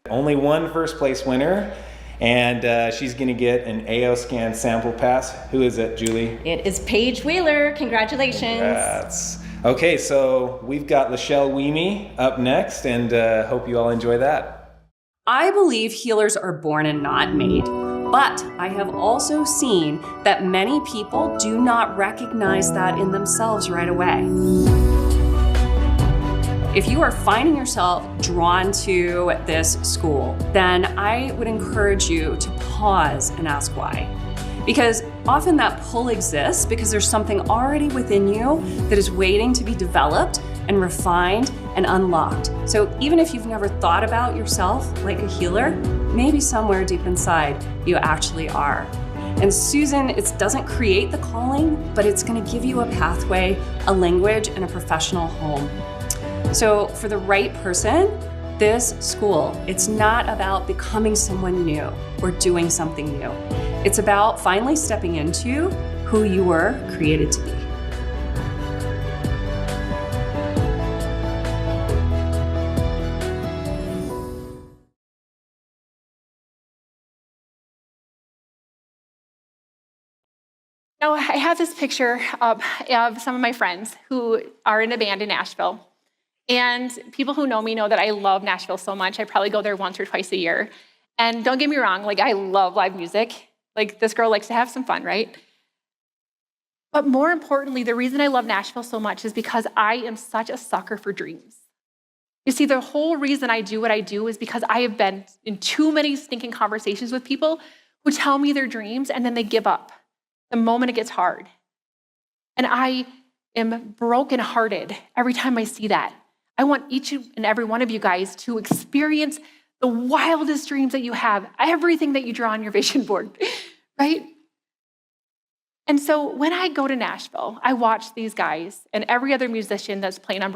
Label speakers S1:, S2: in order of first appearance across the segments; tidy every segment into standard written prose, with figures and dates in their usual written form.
S1: Only one first place winner, and she's going to get an AO scan sample pass. Who is it, Julie?
S2: It is Paige Wheeler. Congratulations.
S1: Congrats. Okay, so we've got Lachelle Weemy up next, and hope you all enjoy that.
S3: I believe healers are born and not made, but I have also seen that many people do not recognize that in themselves right away. If you are finding yourself drawn to this school, then I would encourage you to pause and ask why. Because often that pull exists because there's something already within you that is waiting to be developed and refined and unlocked. So even if you've never thought about yourself like a healer, maybe somewhere deep inside you actually are. And Susan, it doesn't create the calling, but it's going to give you a pathway, a language, and a professional home. So for the right person, this school, it's not about becoming someone new or doing something new. It's about finally stepping into who you were created to be.
S4: Now, I have this picture of some of my friends who are in a band in Nashville. And people who know me know that I love Nashville so much. I probably go there once or twice a year. And don't get me wrong, like I love live music. Like this girl likes to have some fun, right? But more importantly, the reason I love Nashville so much is because I am such a sucker for dreams. You see, the whole reason I do what I do is because I have been in too many stinking conversations with people who tell me their dreams and then they give up the moment it gets hard. And I am brokenhearted every time I see that. I want each and every one of you guys to experience the wildest dreams that you have, everything that you draw on your vision board, right? And so when I go to Nashville, I watch these guys and every other musician that's playing on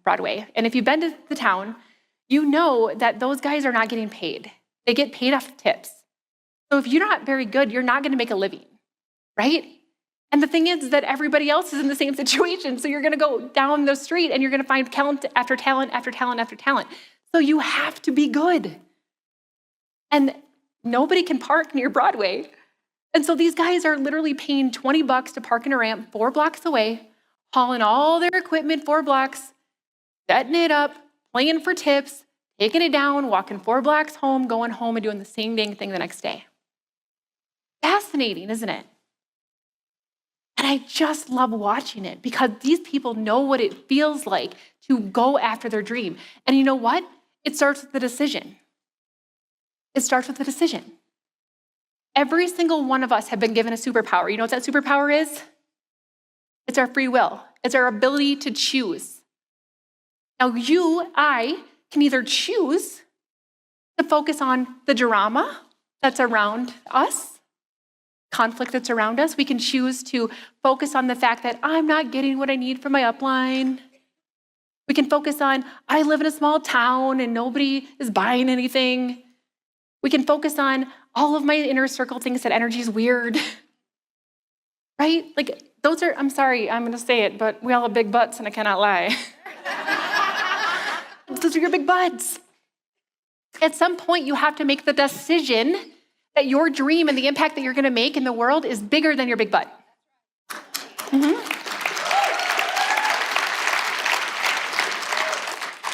S4: Broadway. And if you've been to the town, you know that those guys are not getting paid. They get paid off tips. So if you're not very good, you're not going to make a living, right? And the thing is that everybody else is in the same situation. So you're going to go down the street and you're going to find talent after talent after talent after talent. So you have to be good. And nobody can park near Broadway. And so these guys are literally paying $20 to park in a ramp 4 blocks away, hauling all their equipment 4 blocks, setting it up, playing for tips, taking it down, walking 4 blocks home, going home and doing the same dang thing the next day. Fascinating, isn't it? And I just love watching it because these people know what it feels like to go after their dream. And you know what? It starts with the decision. It starts with the decision. Every single one of us have been given a superpower. You know what that superpower is? It's our free will. It's our ability to choose. Now I can either choose to focus on the drama that's around us, conflict that's around us. We can choose to focus on the fact that I'm not getting what I need from my upline. We can focus on, I live in a small town and nobody is buying anything. We can focus on all of my inner circle thinks that energy is weird, right? Like those are, I'm sorry, I'm gonna say it, but we all have big butts and I cannot lie. Those are your big butts. At some point you have to make the decision that your dream and the impact that you're gonna make in the world is bigger than your big butt.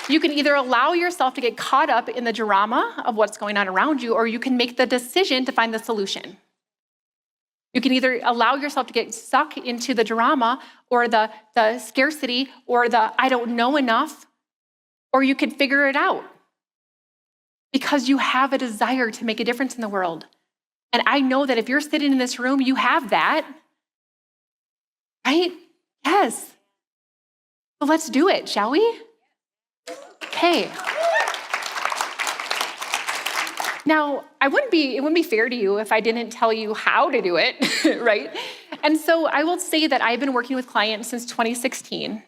S4: You can either allow yourself to get caught up in the drama of what's going on around you, or you can make the decision to find the solution. You can either allow yourself to get stuck into the drama or the scarcity or the I don't know enough, or you can figure it out because you have a desire to make a difference in the world. And I know that if you're sitting in this room, you have that, right? Yes. So let's do it, shall we? Okay. Now, it wouldn't be fair to you if I didn't tell you how to do it, right? And so I will say that I've been working with clients since 2016,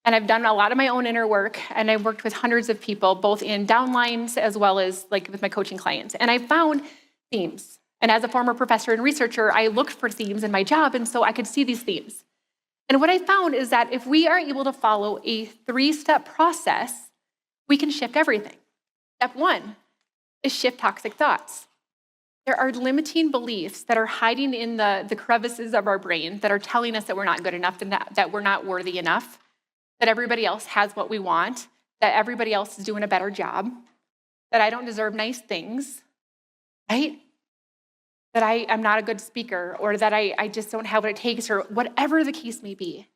S4: and I've done a lot of my own inner work, and I've worked with hundreds of people, both in downlines as well as like with my coaching clients. And I found themes. And as a former professor and researcher, I looked for themes in my job, and so I could see these themes. And what I found is that if we are able to follow a 3-step process, we can shift everything. Step 1, is shift toxic thoughts. There are limiting beliefs that are hiding in the crevices of our brain that are telling us that we're not good enough and that we're not worthy enough, that everybody else has what we want, that everybody else is doing a better job, that I don't deserve nice things, right? That I'm not a good speaker, or that I just don't have what it takes, or whatever the case may be.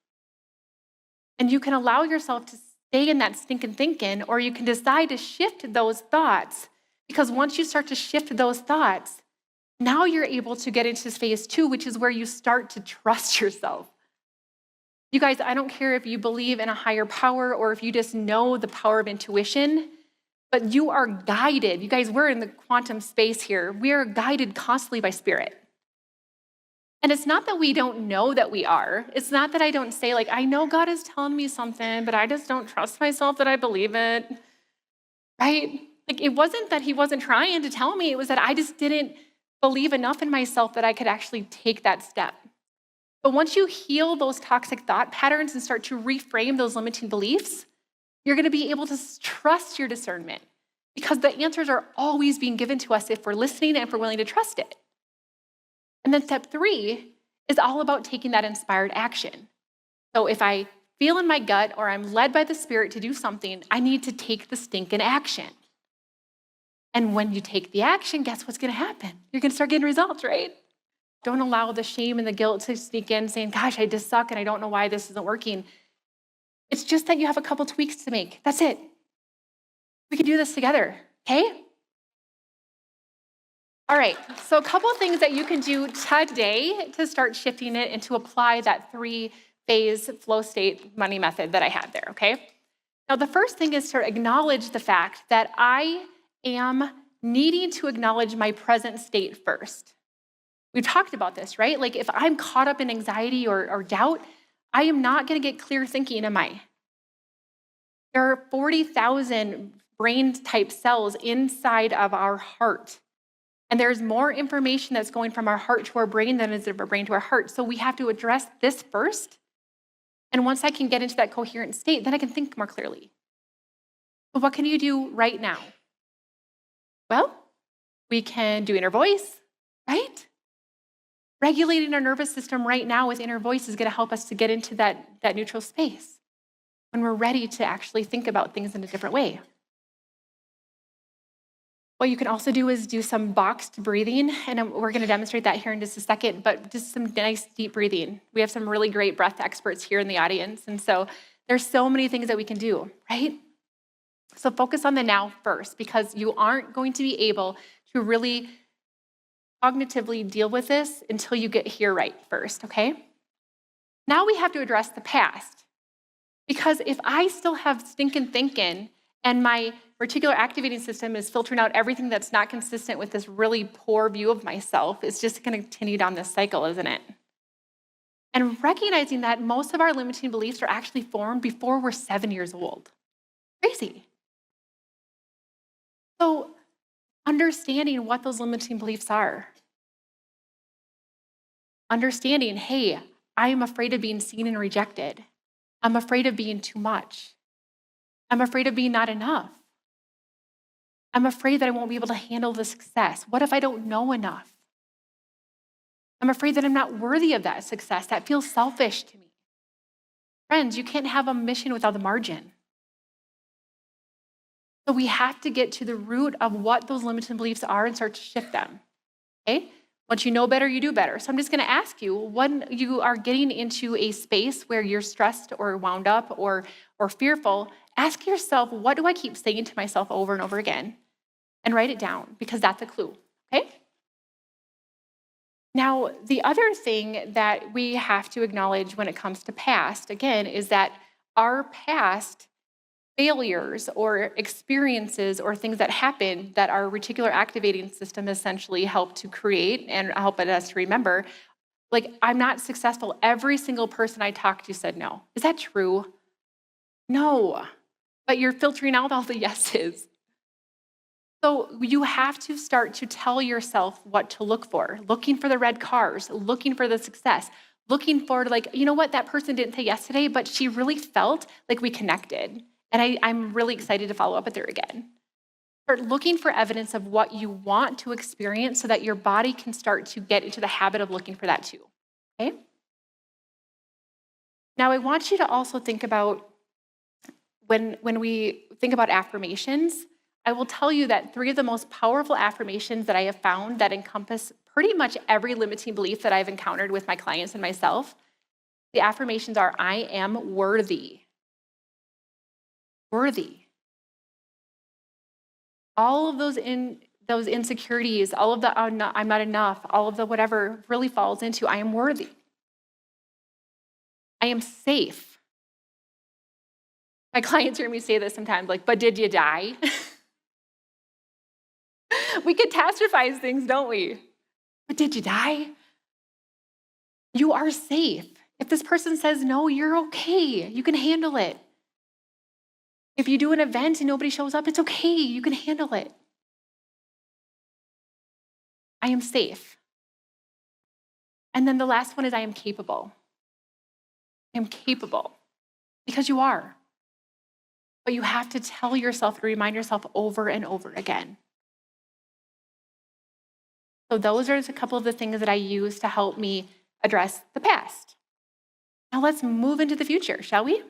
S4: And you can allow yourself to stay in that stinking thinking, or you can decide to shift those thoughts. Because once you start to shift those thoughts, now you're able to get into phase 2, which is where you start to trust yourself. You guys, I don't care if you believe in a higher power or if you just know the power of intuition, but you are guided. You guys, we're in the quantum space here. We are guided constantly by spirit. And it's not that we don't know that we are. It's not that I don't say, like, I know God is telling me something, but I just don't trust myself that I believe it, right? Like, it wasn't that he wasn't trying to tell me. It was that I just didn't believe enough in myself that I could actually take that step. But once you heal those toxic thought patterns and start to reframe those limiting beliefs, you're going to be able to trust your discernment, because the answers are always being given to us if we're listening and if we're willing to trust it. And then step 3 is all about taking that inspired action. So if I feel in my gut or I'm led by the Spirit to do something, I need to take the stinking action. And when you take the action, guess what's going to happen? You're going to start getting results, right? Don't allow the shame and the guilt to sneak in saying, gosh, I just suck and I don't know why this isn't working. It's just that you have a couple tweaks to make. That's it. We can do this together, okay? All right, so a couple of things that you can do today to start shifting it and to apply that 3-phase flow state money method that I had there, okay? Now, the first thing is to acknowledge the fact that I am needing to acknowledge my present state first. We've talked about this, right? Like, if I'm caught up in anxiety or doubt, I am not going to get clear thinking, am I? There are 40,000 brain-type cells inside of our heart. And there's more information that's going from our heart to our brain than is of our brain to our heart. So we have to address this first. And once I can get into that coherent state, then I can think more clearly. But what can you do right now? Well, we can do inner voice, right? Regulating our nervous system right now with inner voice is going to help us to get into that neutral space when we're ready to actually think about things in a different way. What you can also do is do some boxed breathing, and we're going to demonstrate that here in just a second, but just some nice deep breathing. We have some really great breath experts here in the audience, and so there's so many things that we can do, right? So focus on the now first, because you aren't going to be able to really cognitively deal with this until you get here right first, okay? Now we have to address the past, because if I still have stinking thinking and my reticular activating system is filtering out everything that's not consistent with this really poor view of myself, it's just going to continue down this cycle, isn't it? And recognizing that most of our limiting beliefs are actually formed before we're 7 years old. Crazy. So understanding what those limiting beliefs are. Understanding, hey, I am afraid of being seen and rejected. I'm afraid of being too much. I'm afraid of being not enough. I'm afraid that I won't be able to handle the success. What if I don't know enough? I'm afraid that I'm not worthy of that success. That feels selfish to me. Friends, you can't have a mission without the margin. So we have to get to the root of what those limiting beliefs are and start to shift them, okay? Once you know better, you do better. So I'm just going to ask you, when you are getting into a space where you're stressed or wound up or fearful, ask yourself, what do I keep saying to myself over and over again? And write it down, because that's a clue, okay? Now, the other thing that we have to acknowledge when it comes to past, again, is that our past failures or experiences or things that happen that our reticular activating system essentially helped to create and help us to remember, like, I'm not successful. Every single person I talked to said no. Is that true? No, but you're filtering out all the yeses. So you have to start to tell yourself what to look for, looking for the red cars, looking for the success, looking for, like, you know what, that person didn't say yes today, but she really felt like we connected. And I'm really excited to follow up with her again. Start looking for evidence of what you want to experience so that your body can start to get into the habit of looking for that too, okay? Now, I want you to also think about when we think about affirmations, I will tell you that 3 of the most powerful affirmations that I have found that encompass pretty much every limiting belief that I've encountered with my clients and myself, the affirmations are, I am worthy. Worthy. All of those insecurities, all of the I'm not enough, all of the whatever really falls into I am worthy. I am safe. My clients hear me say this sometimes, like, but did you die? We catastrophize things, don't we? But did you die? You are safe. If this person says no, you're okay. You can handle it. If you do an event and nobody shows up, it's okay. You can handle it. I am safe. And then the last one is I am capable. I am capable. Because you are. But you have to tell yourself and remind yourself over and over again. So those are a couple of the things that I use to help me address the past. Now let's move into the future, shall we?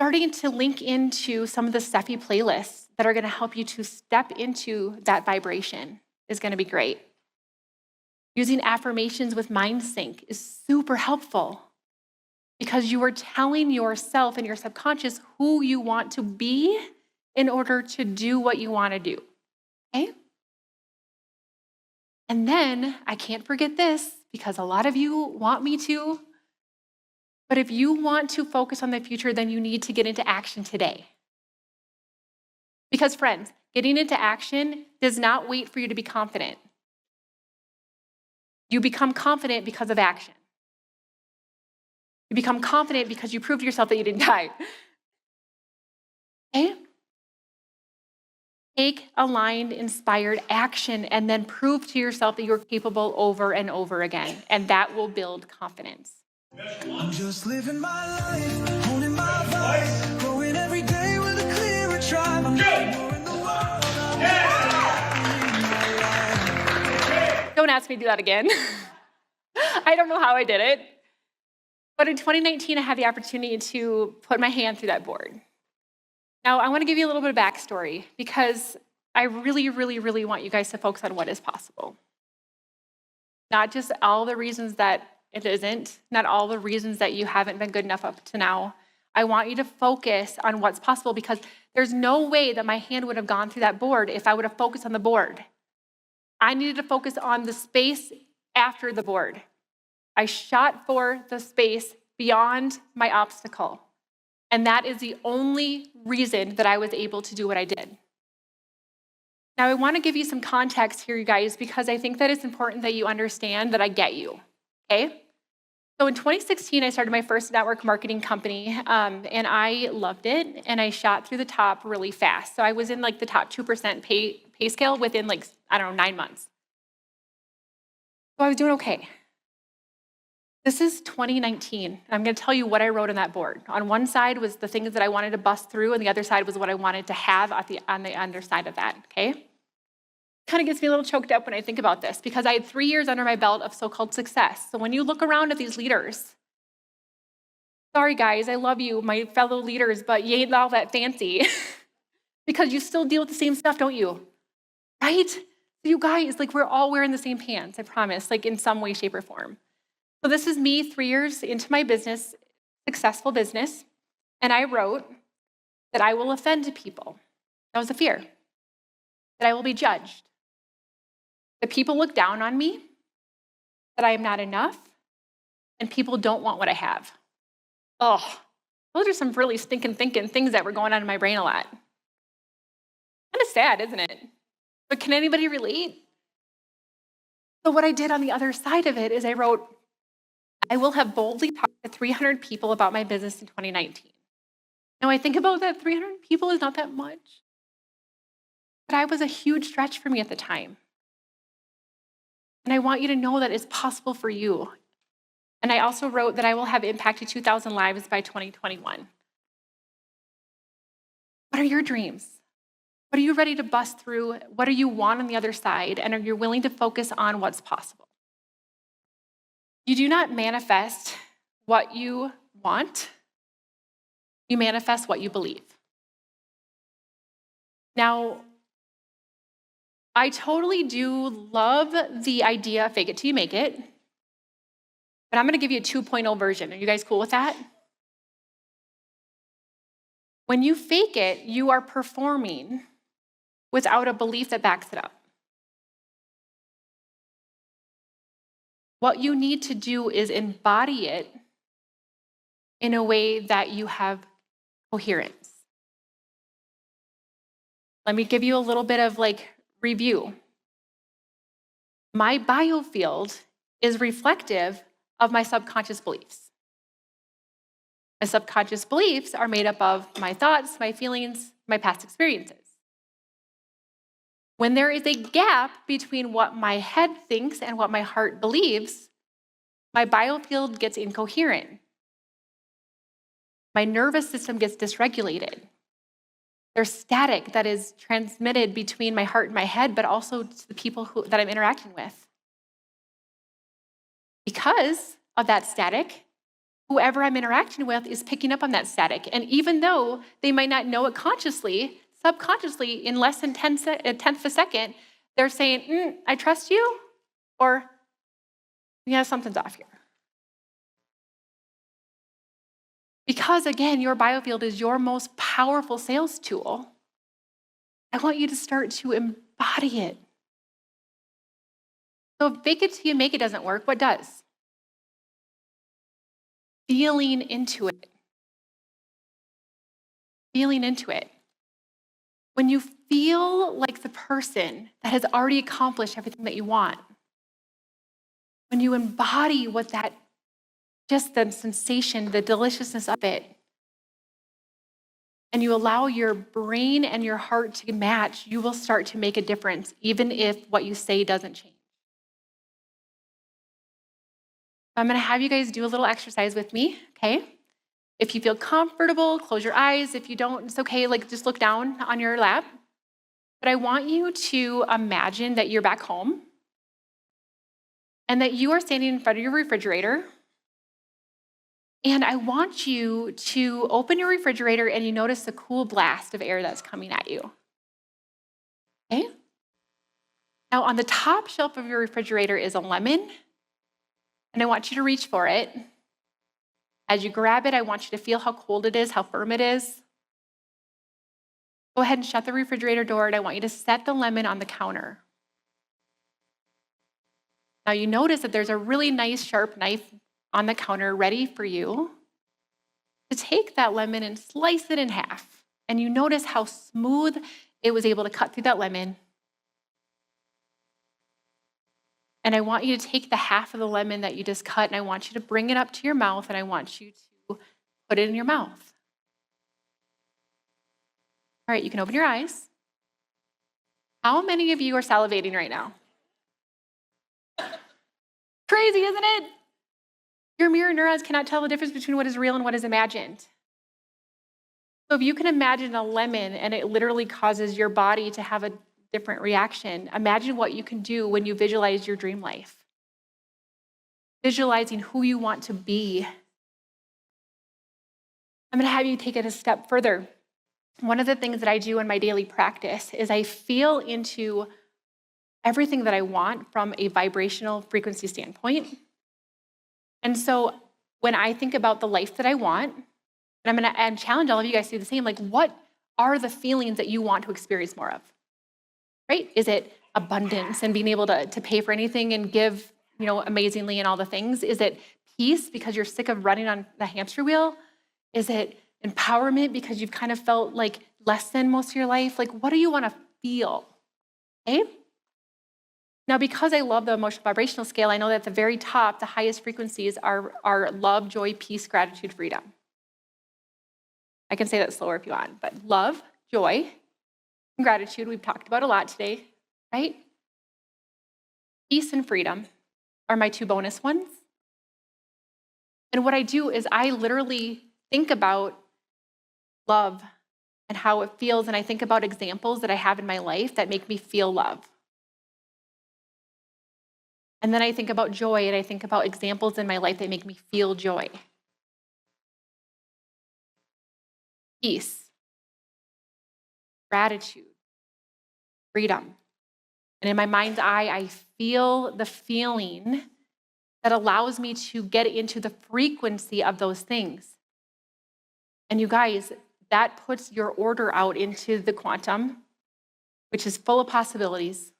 S4: Starting to link into some of the Steffi playlists that are going to help you to step into that vibration is going to be great. Using affirmations with MindSync is super helpful because you are telling yourself and your subconscious who you want to be in order to do what you want to do, okay? And then, I can't forget this because a lot of you want me to, but if you want to focus on the future, then you need to get into action today. Because friends, getting into action does not wait for you to be confident. You become confident because of action. You become confident because you proved to yourself that you didn't die. Okay? Take aligned, inspired action and then prove to yourself that you're capable over and over again. And that will build confidence.
S5: I'm just living my life, holding my vibe, growing every day with a clearer drive. I'm getting more in the world.
S4: Don't ask me to do that again. I don't know how I did it. But in 2019, I had the opportunity to put my hand through that board. Now, I want to give you a little bit of backstory because I really, really, really want you guys to focus on what is possible. Not just all the reasons that it isn't, not all the reasons that you haven't been good enough up to now. I want you to focus on what's possible because there's no way that my hand would have gone through that board if I would have focused on the board. I needed to focus on the space after the board. I shot for the space beyond my obstacle. And that is the only reason that I was able to do what I did. Now, I want to give you some context here, you guys, because I think that it's important that you understand that I get you, okay? So in 2016, I started my first network marketing company, and I loved it, and I shot through the top really fast. So I was in like the top 2% pay scale within 9 months. So I was doing okay. This is 2019. I'm going to tell you what I wrote on that board. On one side was the things that I wanted to bust through, and the other side was what I wanted to have on the underside of that, okay? Kind of gets me a little choked up when I think about this because I had 3 years under my belt of so-called success. So when you look around at these leaders, sorry guys, I love you, my fellow leaders, but you ain't all that fancy because you still deal with the same stuff, don't you? Right? You guys, we're all wearing the same pants, I promise, in some way, shape, or form. So this is me 3 years into my business, successful business, and I wrote that I will offend people. That was a fear. That I will be judged. That people look down on me, that I am not enough, and people don't want what I have. Oh, those are some really stinking thinking things that were going on in my brain a lot. Kind of sad, isn't it? But can anybody relate? So what I did on the other side of it is I wrote, I will have boldly talked to 300 people about my business in 2019. Now I think about that, 300 people is not that much. But I was a huge stretch for me at the time. And I want you to know that it's possible for you. And I also wrote that I will have impacted 2,000 lives by 2021. What are your dreams? What are you ready to bust through? What do you want on the other side? And are you willing to focus on what's possible? You do not manifest what you want. You manifest what you believe. Now, I totally do love the idea of fake it till you make it, but I'm going to give you a 2.0 version. Are you guys cool with that? When you fake it, you are performing without a belief that backs it up. What you need to do is embody it in a way that you have coherence. Let me give you a little bit of review. My biofield is reflective of my subconscious beliefs. My subconscious beliefs are made up of my thoughts, my feelings, my past experiences. When there is a gap between what my head thinks and what my heart believes, my biofield gets incoherent. My nervous system gets dysregulated. There's static that is transmitted between my heart and my head, but also to the people that I'm interacting with. Because of that static, whoever I'm interacting with is picking up on that static. And even though they might not know it consciously, subconsciously, in less than a tenth of a second, they're saying, I trust you, or, yeah, something's off here. Because again, your biofield is your most powerful sales tool. I want you to start to embody it. So if fake it till you make it doesn't work, what does? Feeling into it. Feeling into it. When you feel like the person that has already accomplished everything that you want, when you embody what that, just the sensation, the deliciousness of it, and you allow your brain and your heart to match, you will start to make a difference, even if what you say doesn't change. I'm going to have you guys do a little exercise with me, okay? If you feel comfortable, close your eyes. If you don't, it's okay, just look down on your lap. But I want you to imagine that you're back home and that you are standing in front of your refrigerator. And I want you to open your refrigerator and you notice the cool blast of air that's coming at you. Okay? Now, on the top shelf of your refrigerator is a lemon, and I want you to reach for it. As you grab it, I want you to feel how cold it is, how firm it is. Go ahead and shut the refrigerator door, and I want you to set the lemon on the counter. Now, you notice that there's a really nice sharp knife on the counter ready for you to take that lemon and slice it in half. And you notice how smooth it was able to cut through that lemon. And I want you to take the half of the lemon that you just cut, and I want you to bring it up to your mouth, and I want you to put it in your mouth. All right, you can open your eyes. How many of you are salivating right now? Crazy, isn't it? Your mirror neurons cannot tell the difference between what is real and what is imagined. So if you can imagine a lemon and it literally causes your body to have a different reaction, imagine what you can do when you visualize your dream life. Visualizing who you want to be. I'm going to have you take it a step further. One of the things that I do in my daily practice is I feel into everything that I want from a vibrational frequency standpoint. And so when I think about the life that I want, and I'm going to challenge all of you guys to do the same, what are the feelings that you want to experience more of? Right? Is it abundance and being able to pay for anything and give, amazingly and all the things? Is it peace because you're sick of running on the hamster wheel? Is it empowerment because you've kind of felt like less than most of your life? What do you want to feel? Okay? Now, because I love the emotional vibrational scale, I know that at the very top, the highest frequencies are love, joy, peace, gratitude, freedom. I can say that slower if you want, but love, joy, and gratitude, we've talked about a lot today, right? Peace and freedom are my two bonus ones. And what I do is I literally think about love and how it feels, and I think about examples that I have in my life that make me feel love. And then I think about joy, and I think about examples in my life that make me feel joy. Peace, gratitude, freedom. And in my mind's eye, I feel the feeling that allows me to get into the frequency of those things. And you guys, that puts your order out into the quantum, which is full of possibilities.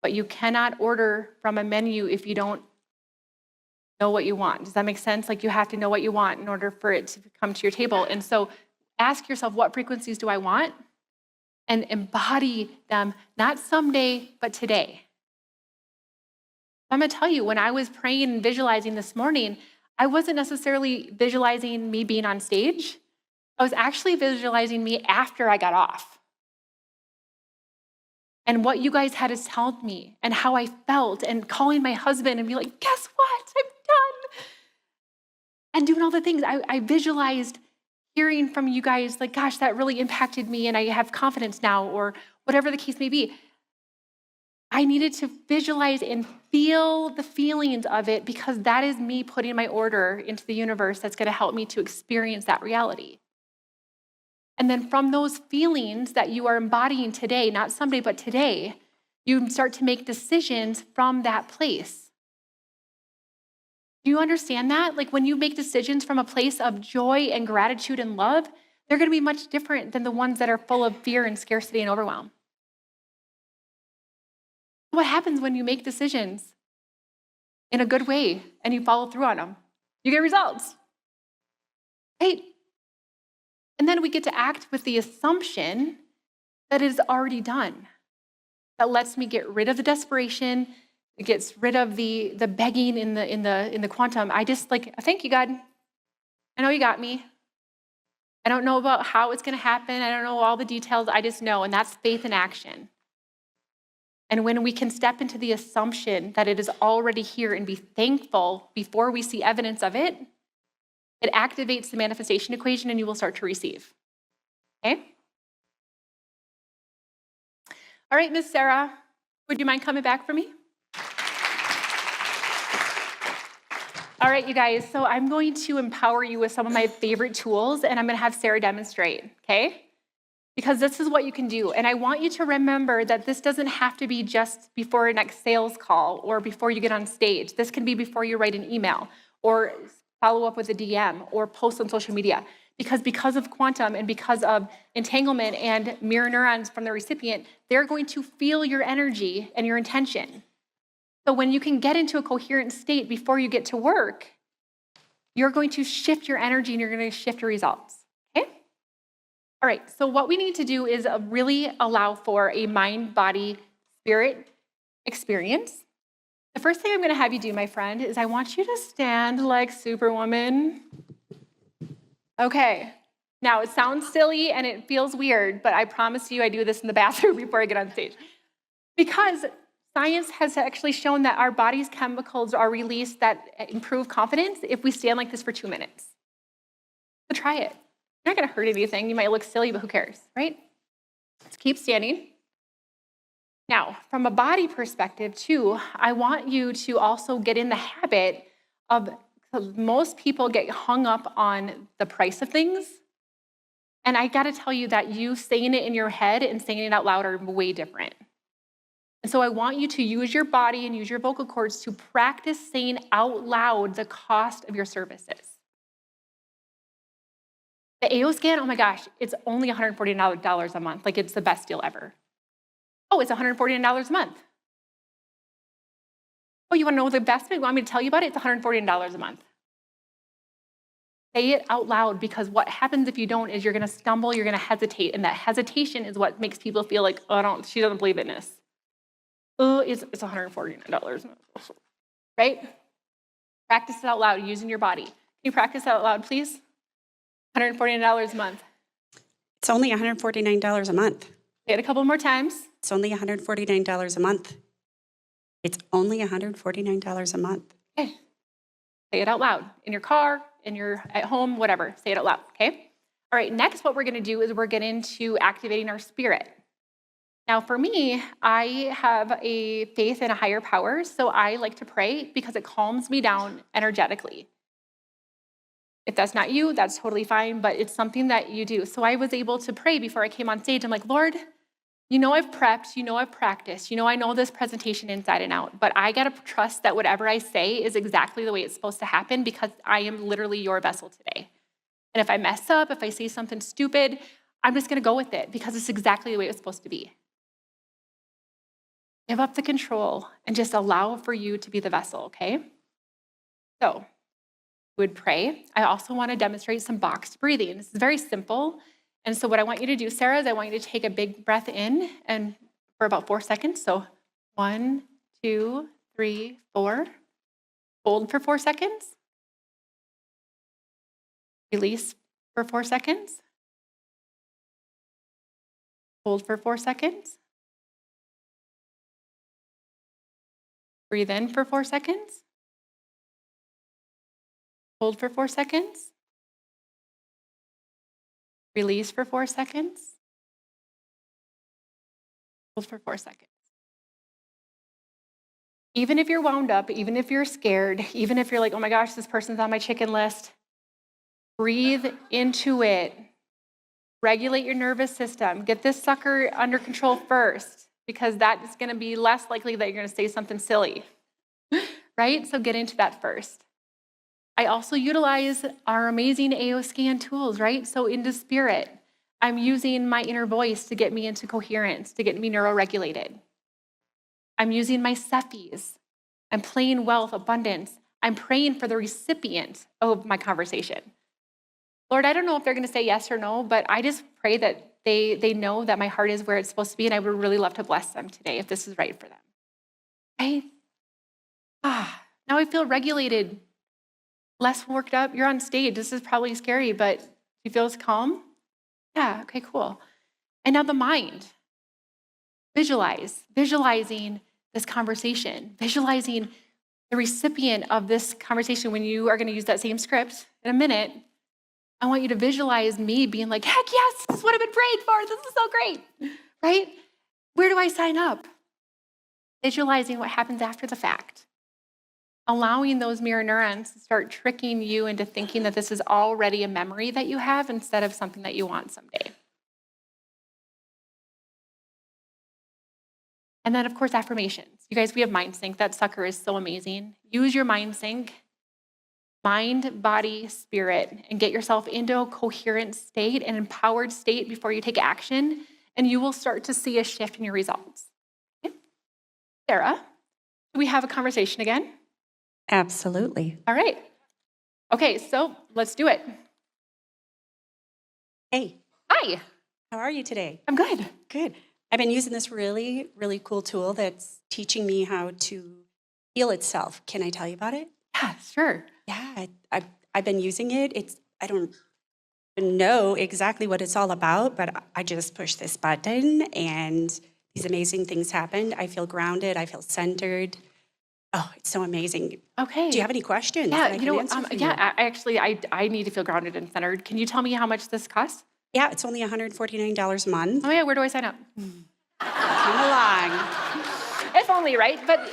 S4: But you cannot order from a menu if you don't know what you want. Does that make sense? Like, you have to know what you want in order for it to come to your table. And so ask yourself, what frequencies do I want? And embody them, not someday, but today. I'm gonna tell you, when I was praying and visualizing this morning, I wasn't necessarily visualizing me being on stage. I was actually visualizing me after I got off. And what you guys had to tell me and how I felt, and calling my husband and be like, guess what? I'm done. And doing all the things. I visualized hearing from you guys like, gosh, that really impacted me and I have confidence now, or whatever the case may be. I needed to visualize and feel the feelings of it, because that is me putting my order into the universe that's going to help me to experience that reality. And then from those feelings that you are embodying today, not someday, but today, you start to make decisions from that place. Do you understand that? Like, when you make decisions from a place of joy and gratitude and love, they're going to be much different than the ones that are full of fear and scarcity and overwhelm. What happens when you make decisions in a good way and you follow through on them? You get results, right? And then we get to act with the assumption that it is already done. That lets me get rid of the desperation. It gets rid of the begging in the quantum. I just like, thank you, God. I know you got me. I don't know about how it's going to happen. I don't know all the details. I just know, and that's faith in action. And when we can step into the assumption that it is already here and be thankful before we see evidence of it, it activates the manifestation equation and you will start to receive. Okay? All right, Miss Sarah, would you mind coming back for me? All right, you guys, so I'm going to empower you with some of my favorite tools, and I'm going to have Sarah demonstrate, okay? Because this is what you can do. And I want you to remember that this doesn't have to be just before a next sales call or before you get on stage. This can be before you write an email or follow up with a DM or post on social media. Because of quantum and because of entanglement and mirror neurons from the recipient, they're going to feel your energy and your intention. So when you can get into a coherent state before you get to work, you're going to shift your energy and you're going to shift your results. Okay? All right, so what we need to do is really allow for a mind, body, spirit experience. The first thing I'm going to have you do, my friend, is I want you to stand like Superwoman. Okay, now it sounds silly and it feels weird, but I promise you I do this in the bathroom before I get on stage. Because science has actually shown that our body's chemicals are released that improve confidence if we stand like this for 2 minutes. So try it. You're not going to hurt anything. You might look silly, but who cares, right? Let's keep standing. Now, from a body perspective, too, I want you to also get in the habit of, most people get hung up on the price of things. And I got to tell you that you saying it in your head and saying it out loud are way different. And so I want you to use your body and use your vocal cords to practice saying out loud the cost of your services. The AO scan, oh my gosh, it's only $149 a month. Like, it's the best deal ever. Oh, it's $149 a month. Oh, you want to know the best bit? Want me to tell you about it? It's $149 a month. Say it out loud, because what happens if you don't is you're going to stumble, you're going to hesitate, and that hesitation is what makes people feel like, oh, she doesn't believe in this. Oh, it's $149, right? Practice it out loud using your body. Can you practice it out loud, please? $149 a month.
S6: It's only $149 a month.
S4: Say it a couple more times.
S6: It's only $149 a month. It's only $149 a month.
S4: Okay. Say it out loud in your car, at home, whatever. Say it out loud, okay? All right, next what we're gonna do is we're getting into activating our spirit. Now for me, I have a faith in a higher power, so I like to pray because it calms me down energetically. If that's not you, that's totally fine, but it's something that you do. So I was able to pray before I came on stage. I'm like, Lord, you know I've prepped, you know I've practiced, you know I know this presentation inside and out, but I gotta trust that whatever I say is exactly the way it's supposed to happen because I am literally your vessel today. And if I mess up, if I say something stupid, I'm just gonna go with it because it's exactly the way it's supposed to be. Give up the control and just allow for you to be the vessel, okay? So, would pray. I also want to demonstrate some boxed breathing. This is very simple. And so what I want you to do, Sarah, is I want you to take a big breath in and for about 4 seconds. So 1, 2, 3, 4. Hold for 4 seconds. Release for 4 seconds. Hold for 4 seconds. Breathe in for 4 seconds. Hold for 4 seconds. Release for 4 seconds. Hold for 4 seconds. Even if you're wound up, even if you're scared, even if you're like, oh my gosh, this person's on my chicken list, breathe into it. Regulate your nervous system. Get this sucker under control first, because that is going to be less likely that you're going to say something silly, right? So get into that first. I also utilize our amazing AO scan tools, right? So into spirit, I'm using my inner voice to get me into coherence, to get me neuroregulated. I'm using my Cephis. I'm playing wealth, abundance. I'm praying for the recipient of my conversation. Lord, I don't know if they're going to say yes or no, but I just pray that they know that my heart is where it's supposed to be, and I would really love to bless them today if this is right for them. Right? Now I feel regulated, less worked up. You're on stage. This is probably scary, but you feel calm? Yeah, okay, cool. And now the mind. Visualizing this conversation, visualizing the recipient of this conversation. When you are going to use that same script in a minute, I want you to visualize me being like, heck yes, this is what I've been praying for. This is so great, right? Where do I sign up? Visualizing what happens after the fact. Allowing those mirror neurons to start tricking you into thinking that this is already a memory that you have instead of something that you want someday. And then, of course, affirmations. You guys, we have MindSync. That sucker is so amazing. Use your MindSync, mind, body, spirit, and get yourself into a coherent state, an empowered state before you take action, and you will start to see a shift in your results. Okay? Sarah, do we have a conversation again?
S6: Absolutely.
S4: All right. Okay, so let's do it.
S6: Hey,
S4: Hi,
S6: how are you today?
S4: I'm good.
S6: Good. I've been using this really, really cool tool that's teaching me how to heal itself. Can I tell you about it?
S4: Yeah, sure.
S6: Yeah, I've been using it. I don't even know exactly what it's all about, but I just push this button and these amazing things happen. I feel grounded. I feel centered. Oh, it's so amazing.
S4: Okay.
S6: Do you have any questions?
S4: Yeah,
S6: that I can answer for you?
S4: I need to feel grounded and centered. Can you tell me how much this costs?
S6: Yeah, it's only $149 a month.
S4: Oh yeah, where do I sign up?
S6: Come along.
S4: If only, right? But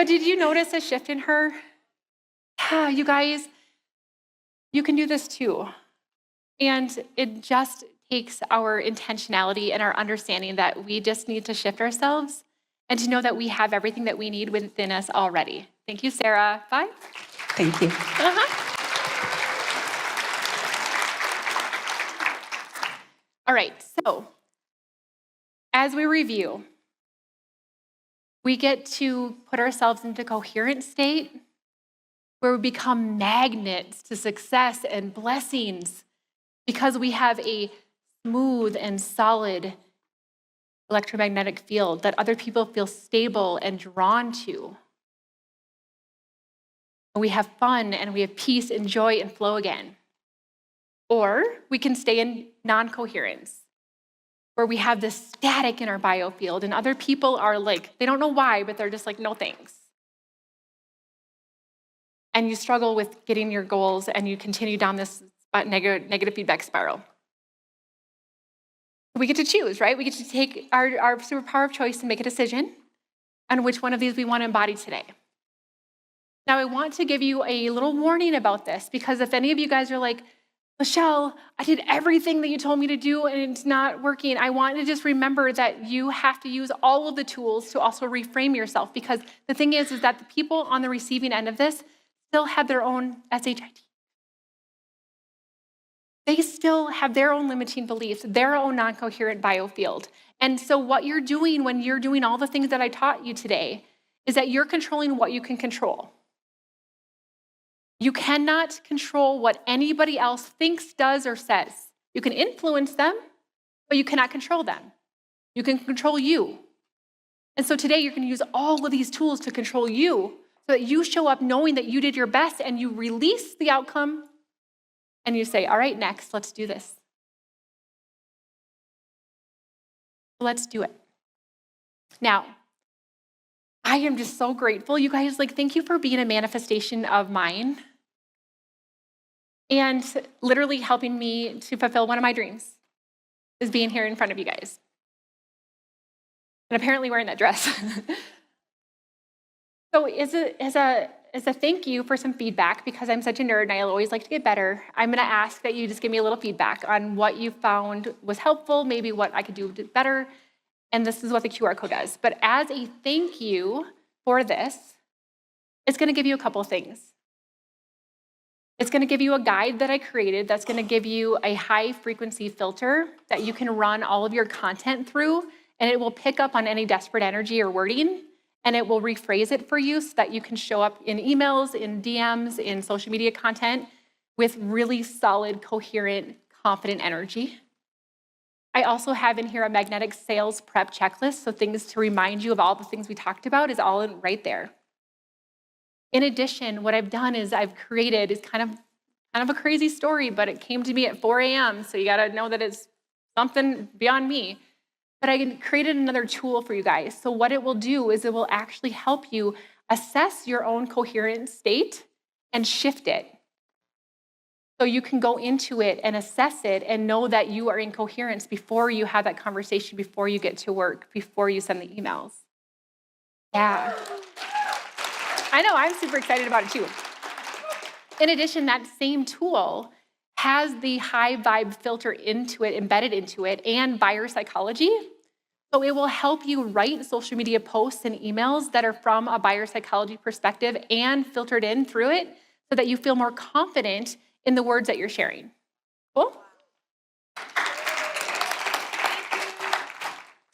S4: did you notice a shift in her? Yeah, you guys, you can do this too. And it just takes our intentionality and our understanding that we just need to shift ourselves and to know that we have everything that we need within us already. Thank you, Sarah. Bye.
S6: Thank you.
S4: All right, so as we review, we get to put ourselves into coherent state where we become magnets to success and blessings because we have a smooth and solid electromagnetic field that other people feel stable and drawn to. And we have fun and we have peace and joy and flow again. Or we can stay in non-coherence, where we have this static in our biofield and other people are like, they don't know why, but they're just like, no thanks. And you struggle with getting your goals and you continue down this negative feedback spiral. We get to choose, right? We get to take our superpower of choice and make a decision on which one of these we want to embody today. Now, I want to give you a little warning about this, because if any of you guys are like, Michelle, I did everything that you told me to do and it's not working, I want to just remember that you have to use all of the tools to also reframe yourself, because the thing is that the people on the receiving end of this still have their own SHIT. They still have their own limiting beliefs, their own non-coherent biofield. And so what you're doing when you're doing all the things that I taught you today is that you're controlling what you can control. You cannot control what anybody else thinks, does, or says. You can influence them, but you cannot control them. You can control you. And so today you're going to use all of these tools to control you so that you show up knowing that you did your best and you release the outcome and you say, all right, next, let's do this. Let's do it. Now, I am just so grateful. You guys, thank you for being a manifestation of mine and literally helping me to fulfill one of my dreams is being here in front of you guys. And apparently wearing that dress. So as a thank you for some feedback, because I'm such a nerd and I always like to get better, I'm gonna ask that you just give me a little feedback on what you found was helpful, maybe what I could do better, and this is what the QR code does. But as a thank you for this, it's gonna give you a couple things. It's gonna give you a guide that I created that's gonna give you a high frequency filter that you can run all of your content through, and it will pick up on any desperate energy or wording, and it will rephrase it for you so that you can show up in emails, in DMs, in social media content with really solid, coherent, confident energy. I also have in here a magnetic sales prep checklist, so things to remind you of all the things we talked about is all right there. In addition, what I've done is I've created is kind of a crazy story, but it came to me at 4 a.m., so you gotta know that it's something beyond me. But I created another tool for you guys. So what it will do is it will actually help you assess your own coherent state and shift it. So you can go into it and assess it and know that you are in coherence before you have that conversation, before you get to work, before you send the emails. Yeah. I know, I'm super excited about it too. In addition, that same tool has the high vibe filter into it, embedded into it, and buyer psychology. So it will help you write social media posts and emails that are from a buyer psychology perspective and filtered in through it so that you feel more confident in the words that you're sharing. Cool?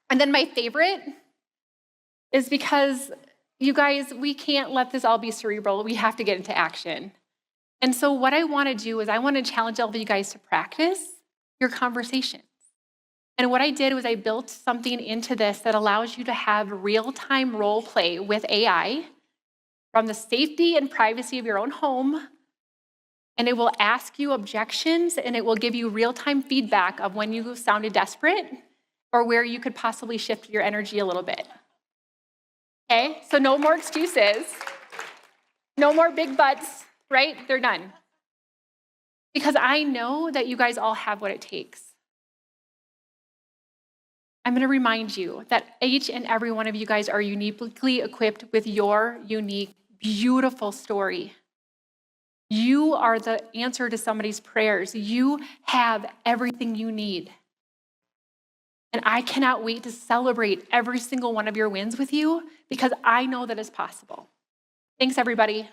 S4: And then my favorite is because you guys, we can't let this all be cerebral. We have to get into action. And so what I want to do is I want to challenge all of you guys to practice your conversations. And what I did was I built something into this that allows you to have real-time role play with AI from the safety and privacy of your own home. And it will ask you objections and it will give you real-time feedback of when you sounded desperate or where you could possibly shift your energy a little bit. Okay, so no more excuses, no more big butts, right? They're done. Because I know that you guys all have what it takes. I'm gonna remind you that each and every one of you guys are uniquely equipped with your unique, beautiful story. You are the answer to somebody's prayers. You have everything you need. And I cannot wait to celebrate every single one of your wins with you because I know that it's possible. Thanks, everybody.